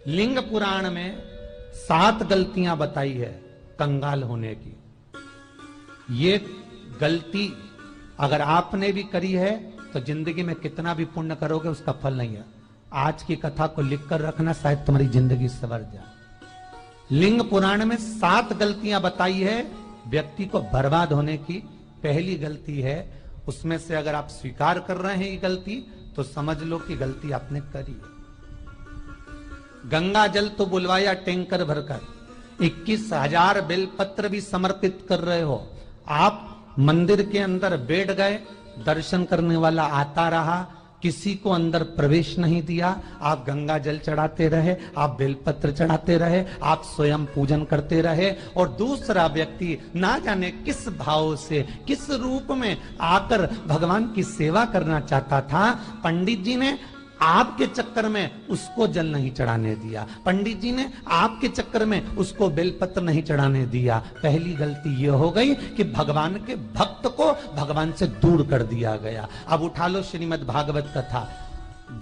लिंग पुराण में 7 गलतियां बताई है कंगाल होने की। ये गलती अगर आपने भी करी है तो जिंदगी में कितना भी पुण्य करोगे उसका फल नहीं है। आज की कथा को लिखकर रखना, शायद तुम्हारी जिंदगी संवर जाए। लिंग पुराण में 7 गलतियां बताई है व्यक्ति को बर्बाद होने की। पहली गलती है, उसमें से अगर आप स्वीकार कर रहे हैं ये गलती तो समझ लो कि गलती आपने करी है। गंगा जल तो बुलवाया टैंकर भरकर, 21,000 बेलपत्र भी समर्पित कर रहे हो। आप मंदिर के अंदर बैठ गए, दर्शन करने वाला आता रहा, किसी को अंदर प्रवेश नहीं दिया। आप गंगा जल चढ़ाते रहे, आप बेलपत्र चढ़ाते रहे, आप स्वयं पूजन करते रहे, और दूसरा व्यक्ति ना जाने किस भाव से, किस रूप में आकर भगवान की सेवा करना चाहता था। पंडित जी ने आपके चक्कर में उसको जल नहीं चढ़ाने दिया, पंडित जी ने आपके चक्कर में उसको बेलपत्र नहीं चढ़ाने दिया। पहली गलती यह हो गई कि भगवान के भक्त को भगवान से दूर कर दिया गया। अब उठा लो श्रीमद् भागवत कथा।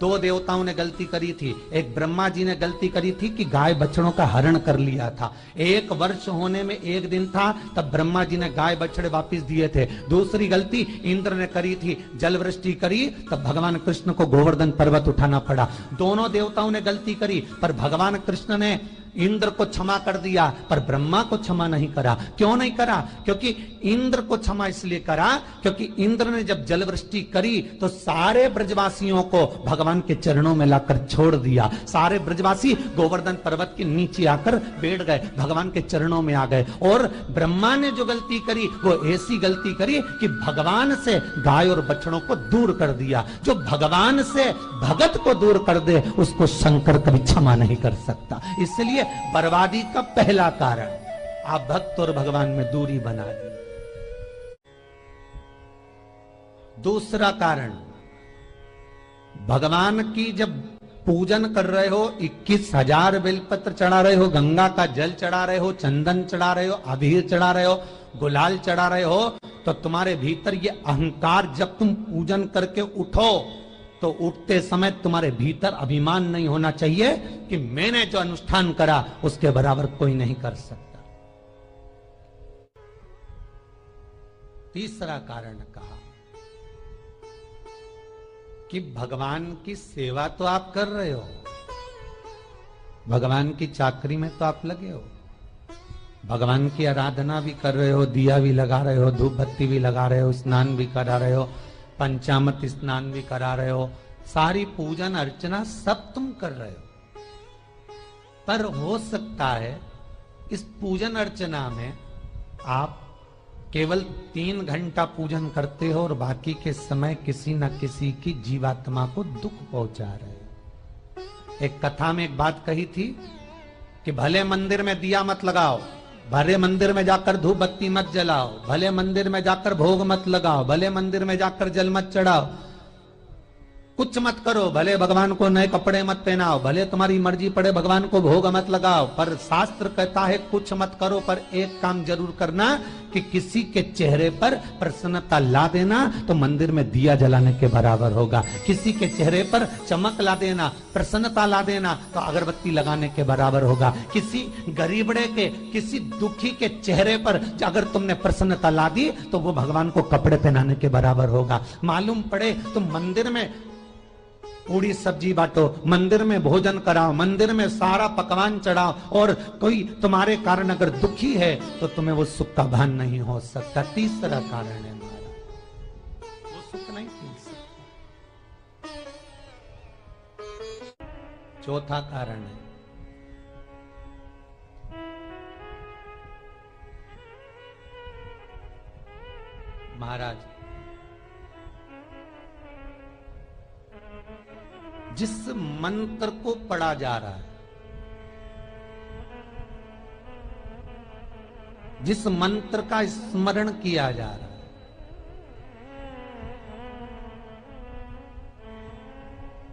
2 देवताओं ने गलती करी थी। एक ब्रह्मा जी ने गलती करी थी कि गाय बछड़ों का हरण कर लिया था। 1 वर्ष होने में 1 दिन था तब ब्रह्मा जी ने गाय बछड़े वापस दिए थे। दूसरी गलती इंद्र ने करी थी, जल वृष्टि करी तब भगवान कृष्ण को गोवर्धन पर्वत उठाना पड़ा। दोनों देवताओं ने गलती करी, पर भगवान कृष्ण ने इंद्र को क्षमा कर दिया पर ब्रह्मा को क्षमा नहीं करा। क्यों नहीं करा? क्योंकि इंद्र को क्षमा इसलिए करा क्योंकि इंद्र ने जब जलवृष्टि करी तो सारे ब्रजवासियों को भगवान के चरणों में लाकर छोड़ दिया। सारे ब्रजवासी गोवर्धन पर्वत के नीचे आकर बैठ गए, भगवान के चरणों में आ गए। और ब्रह्मा ने जो गलती करी वो ऐसी गलती करी कि भगवान से गाय और बछड़ों को दूर कर दिया। जो भगवान से भगत को दूर कर दे उसको शंकर कभी क्षमा नहीं कर सकता। इसलिए बर्बादी का पहला कारण आप भक्त और भगवान में दूरी बना दी। दूसरा कारण, भगवान की जब पूजन कर रहे हो, 21,000 बेलपत्र चढ़ा रहे हो, गंगा का जल चढ़ा रहे हो, चंदन चढ़ा रहे हो, अबीर चढ़ा रहे हो, गुलाल चढ़ा रहे हो, तो तुम्हारे भीतर ये अहंकार, जब तुम पूजन करके उठो तो उठते समय तुम्हारे भीतर अभिमान नहीं होना चाहिए कि मैंने जो अनुष्ठान करा उसके बराबर कोई नहीं कर सकता। तीसरा कारण कहा कि भगवान की सेवा तो आप कर रहे हो, भगवान की चाकरी में तो आप लगे हो, भगवान की आराधना भी कर रहे हो, दिया भी लगा रहे हो, धूप बत्ती भी लगा रहे हो, स्नान भी करा रहे हो, पंचामृत स्नान भी करा रहे हो, सारी पूजन अर्चना सब तुम कर रहे हो। पर हो सकता है इस पूजन अर्चना में आप केवल 3 घंटा पूजन करते हो और बाकी के समय किसी न किसी की जीवात्मा को दुख पहुंचा रहे हो। एक कथा में एक बात कही थी कि भले मंदिर में दिया मत लगाओ, भले मंदिर में जाकर धूप बत्ती मत जलाओ, भले मंदिर में जाकर भोग मत लगाओ, भले मंदिर में जाकर जल मत चढ़ाओ, कुछ मत करो, भले भगवान को नए कपड़े मत पहनाओ, भले तुम्हारी मर्जी पड़े भगवान को भोग मत लगाओ, पर शास्त्र कहता है कुछ मत करो, पर एक काम जरूर करना कि किसी के चेहरे पर प्रसन्नता ला देना तो मंदिर में दिया जलाने के बराबर होगा। किसी के चेहरे पर चमक ला देना, प्रसन्नता ला देना तो अगरबत्ती लगाने के बराबर होगा। किसी गरीबड़े के, किसी दुखी के चेहरे पर अगर तुमने प्रसन्नता ला दी तो वो भगवान को कपड़े पहनाने के बराबर होगा। मालूम पड़े तुम मंदिर में पूरी सब्जी बांटो, मंदिर में भोजन कराओ, मंदिर में सारा पकवान चढ़ाओ, और कोई तुम्हारे कारण अगर दुखी है तो तुम्हें वो सुख का भान नहीं हो सकता। तीसरा कारण है हमारा, वो सुख नहीं पी सकता। चौथा कारण है महाराज, जिस मंत्र को पढ़ा जा रहा है, जिस मंत्र का स्मरण किया जा रहा है,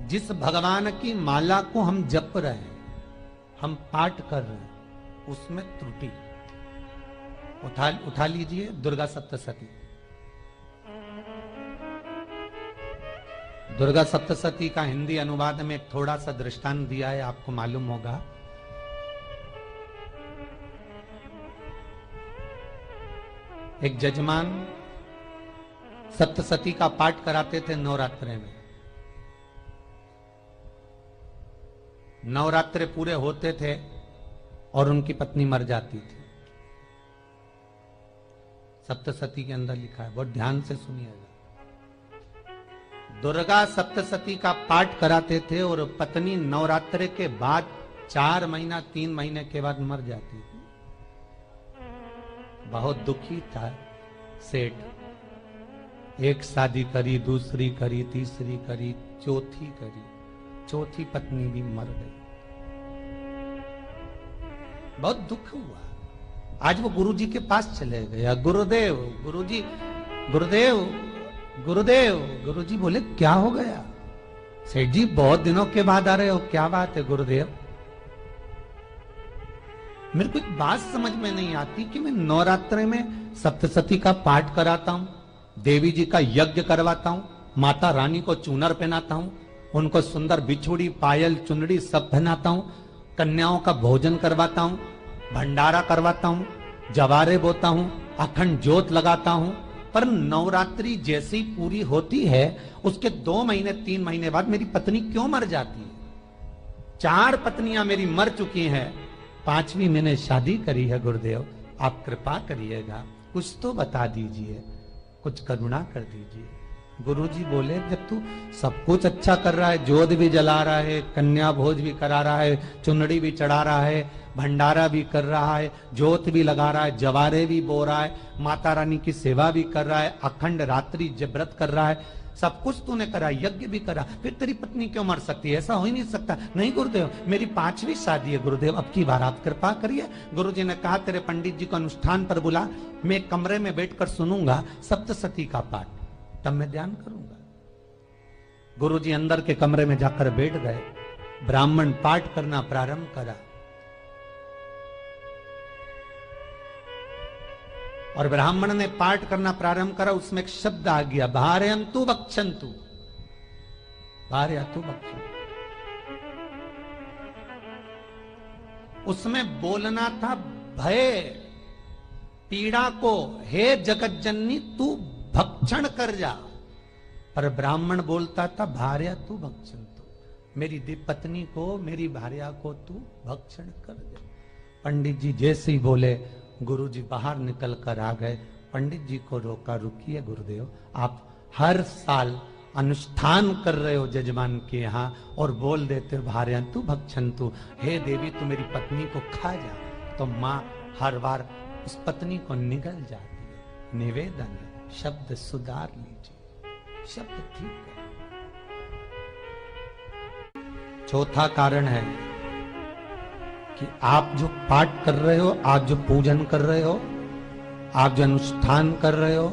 जिस भगवान की माला को हम जप रहे हैं, हम पाठ कर रहे हैं, उसमें त्रुटि। उठा लीजिए दुर्गा सप्तशती। दुर्गा सप्तशती का हिंदी अनुवाद में एक थोड़ा सा दृष्टांत दिया है, आपको मालूम होगा। एक जजमान सप्तशती का पाठ कराते थे नवरात्रे में। नवरात्रे पूरे होते थे और उनकी पत्नी मर जाती थी। सप्तशती के अंदर लिखा है, बहुत ध्यान से सुनिएगा। दुर्गा सप्तशती का पाठ कराते थे और पत्नी नवरात्रे के बाद 4 महीना 3 महीने के बाद मर जाती थी। बहुत दुखी था सेठ। एक शादी करी, दूसरी करी, तीसरी करी, चौथी करी, चौथी पत्नी भी मर गई। बहुत दुख हुआ। आज वो गुरुजी के पास चले गया, गुरुदेव, गुरुजी, गुरुदेव, गुरुदेव। गुरुजी बोले क्या हो गया? सेठ जी बहुत दिनों के बाद आ रहे हो, क्या बात है गुरुदेव? मेरे को एक बात समझ में नहीं आती कि मैं नवरात्रे में सप्तशती का पाठ कराता हूं, देवी जी का यज्ञ करवाता हूं, माता रानी को चूनर पहनाता हूं, उनको सुंदर बिछुड़ी, पायल, चुनड़ी सब पहनाता हूं, कन्याओं का भोजन करवाता हूं, भंडारा करवाता हूं, जवारे बोता हूं, अखंड ज्योत लगाता हूं, पर नवरात्रि जैसी पूरी होती है उसके 2 महीने 3 महीने बाद मेरी पत्नी क्यों मर जाती है? 4 पत्नियां मेरी मर चुकी हैं, 5वीं मैंने शादी करी है। गुरुदेव आप कृपा करिएगा, कुछ तो बता दीजिए, कुछ करुणा कर दीजिए। गुरुजी बोले जब तू सब कुछ अच्छा कर रहा है, ज्योत भी जला रहा है, कन्या भोज भी करा रहा है, चुनड़ी भी चढ़ा रहा है, भंडारा भी कर रहा है, ज्योत भी लगा रहा है, जवारे भी बो रहा है, माता रानी की सेवा भी कर रहा है, अखंड रात्रि व्रत कर रहा है, सब कुछ तूने करा, यज्ञ भी करा, फिर तेरी पत्नी क्यों मर सकती है? ऐसा हो ही नहीं सकता। नहीं गुरुदेव, मेरी 5वीं शादी है गुरुदेव, अब की बार आप कृपा करिए। गुरुजी ने कहा तेरे पंडित जी को अनुष्ठान पर बुला, मैं कमरे में बैठकर सुनूंगा सप्तशती का पाठ, तब मैं ध्यान करूंगा। गुरुजी अंदर के कमरे में जाकर बैठ गए, ब्राह्मण पाठ करना प्रारंभ करा और ब्राह्मण ने पाठ करना प्रारंभ करा। उसमें एक शब्द आ गया, भार्यन्तु भक्षन्तु, भार्यन्तु भक्षन्तु। उसमें बोलना था भय पीड़ा को, हे जगत जननी तू भक्षण कर जा, पर ब्राह्मण बोलता था भार्यन्तु भक्षन्तु, मेरी पत्नी को, मेरी भार्या को तू भक्षण कर दे। पंडित जी जैसे ही बोले गुरुजी बाहर निकल कर आ गए। पंडित जी को रोका, रुकिए गुरुदेव, आप हर साल अनुष्ठान कर रहे हो जजमान के यहाँ और बोल देते हो भार्यन्तु भक्षन्तु, हे देवी तू मेरी पत्नी को खा जा, तो माँ हर बार उस पत्नी को निगल जाती है। निवेदन है, शब्द सुधार लीजिए, शब्द ठीक है। चौथा कारण है कि आप जो पाठ कर रहे हो, आप जो पूजन कर रहे हो, आप जो अनुष्ठान कर रहे हो,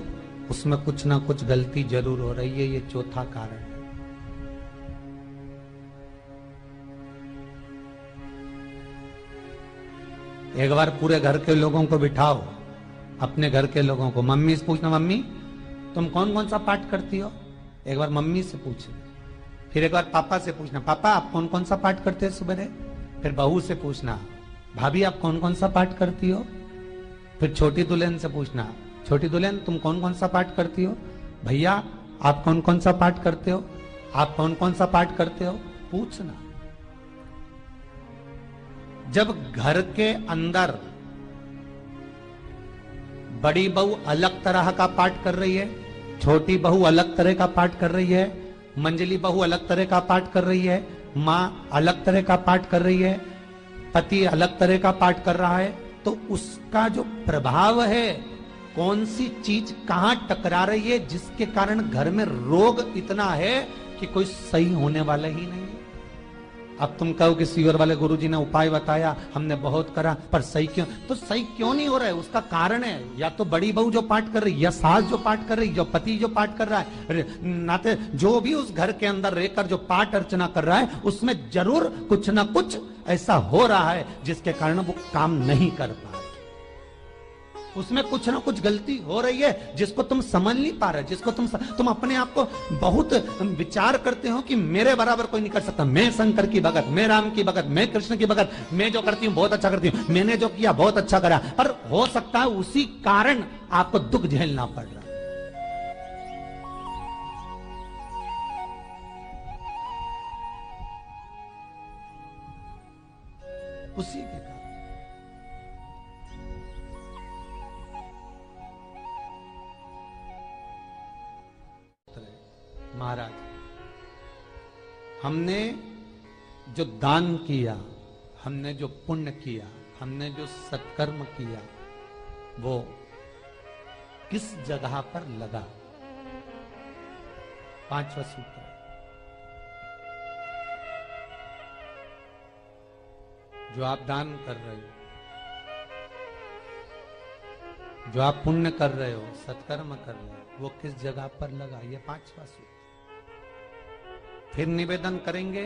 उसमें कुछ ना कुछ गलती जरूर हो रही है। ये चौथा कारण है। एक बार पूरे घर के लोगों को बिठाओ, अपने घर के लोगों को, मम्मी से पूछना, मम्मी तुम कौन कौन सा पाठ करती हो? एक बार मम्मी से पूछना। फिर एक बार पापा से पूछना, पापा आप कौन कौन सा पाठ करते हैं सुबह? फिर बहू से पूछना, भाभी आप कौन कौन सा पाठ करती हो? फिर छोटी दुल्हन से पूछना, छोटी दुल्हन तुम कौन कौन सा पाठ करती हो? भैया आप कौन कौन सा पाठ करते हो? आप कौन कौन सा पाठ करते हो? पूछना। जब घर के अंदर बड़ी बहू अलग तरह का पाठ कर रही है, छोटी बहू अलग तरह का पाठ कर रही है, मंजली बहू अलग तरह का पाठ कर रही है, माँ अलग तरह का पाठ कर रही है, पति अलग तरह का पाठ कर रहा है, तो उसका जो प्रभाव है, कौन सी चीज कहां टकरा रही है, जिसके कारण घर में रोग इतना है कि कोई सही होने वाला ही नहीं है। अब तुम कहो कि सीवर वाले गुरुजी ने उपाय बताया, हमने बहुत करा, पर सही क्यों? तो सही क्यों नहीं हो रहा है? उसका कारण है या तो बड़ी बहू जो पाठ कर रही, या सास जो पाठ कर रही, जो पति जो पाठ कर रहा है, नाते जो भी उस घर के अंदर रहकर जो पाठ अर्चना कर रहा है, उसमें जरूर कुछ ना कुछ ऐसा हो रहा है जिसके कारण वो काम नहीं कर पा रहे। उसमें कुछ ना कुछ गलती हो रही है जिसको तुम समझ नहीं पा रहे, जिसको तुम अपने आप को बहुत विचार करते हो कि मेरे बराबर कोई नहीं कर सकता, मैं शंकर की भगत, मैं राम की भगत, मैं कृष्ण की भगत, मैं जो करती हूं बहुत अच्छा करती हूं, मैंने जो किया बहुत अच्छा करा, पर हो सकता है उसी कारण आपको दुख झेलना पड़ रहा। उसी के कारण महाराज, हमने जो दान किया, हमने जो पुण्य किया, हमने जो सत्कर्म किया, वो किस जगह पर लगा? पांचवा सूत्र, जो आप दान कर रहे हो, जो आप पुण्य कर रहे हो, सत्कर्म कर रहे हो, वो किस जगह पर लगा? ये पांचवा सूत्र। फिर निवेदन करेंगे,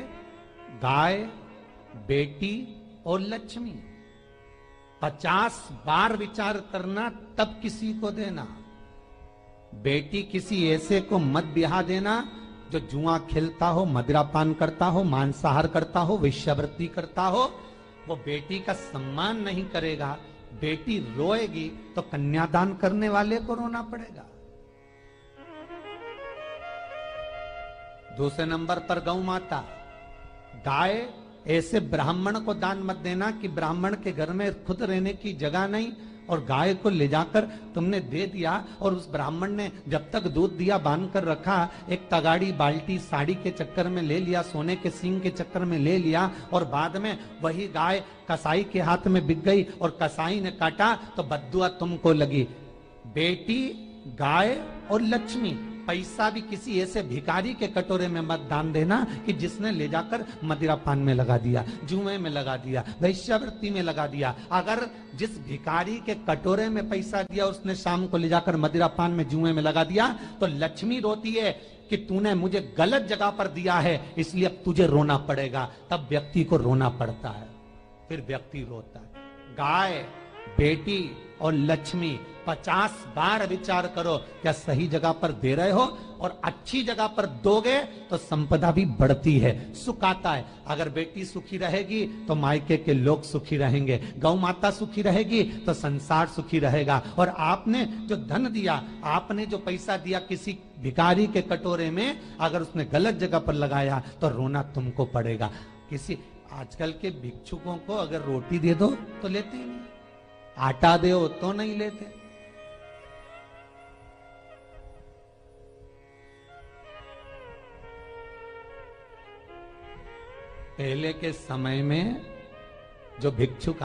गाय, बेटी और लक्ष्मी 50 बार विचार करना, तब किसी को देना। बेटी किसी ऐसे को मत ब्याह देना जो जुआ खेलता हो, मदिरापान करता हो, मांसाहार करता हो, वेश्यावृत्ति करता हो। वो बेटी का सम्मान नहीं करेगा। बेटी रोएगी तो कन्यादान करने वाले को रोना पड़ेगा। दूसरे नंबर पर गौ माता, गाय ऐसे ब्राह्मण को दान मत देना कि ब्राह्मण के घर में खुद रहने की जगह नहीं और गाय को ले जाकर तुमने दे दिया और उस ब्राह्मण ने जब तक दूध दिया बांध कर रखा, एक तगाड़ी बाल्टी साड़ी के चक्कर में ले लिया, सोने के सींग के चक्कर में ले लिया और बाद में वही गाय कसाई के हाथ में बिक गई और कसाई ने काटा तो बद्दुआ तुमको लगी। बेटी, गाय और लक्ष्मी, पैसा भी किसी ऐसे भिखारी के कटोरे में मत दान देना कि जिसने ले जाकर मदिरापान में लगा दिया, जुए में लगा दिया, वैश्यावृत्ति में लगा दिया। अगर जिस भिखारी के कटोरे में पैसा दिया उसने शाम को ले जाकर मदिरापान में, जुए में लगा दिया, तो लक्ष्मी रोती है कि तूने मुझे गलत जगह पर दिया है, इसलिए अब तुझे रोना पड़ेगा। तब व्यक्ति को रोना पड़ता है, फिर व्यक्ति रोता है। गाय, बेटी और लक्ष्मी 50 बार विचार करो, क्या सही जगह पर दे रहे हो? और अच्छी जगह पर दोगे तो संपदा भी बढ़ती है, सुख आता है। अगर बेटी सुखी रहेगी तो मायके के लोग सुखी रहेंगे, गौ माता सुखी रहेगी तो संसार सुखी रहेगा। और आपने जो धन दिया, आपने जो पैसा दिया किसी भिखारी के कटोरे में, अगर उसने गलत जगह पर लगाया तो रोना तुमको पड़ेगा। किसी आजकल के भिक्षुकों को अगर रोटी दे दो तो लेते ही नहीं, आटा दो तो नहीं लेते। पहले के समय में जो भिक्षुक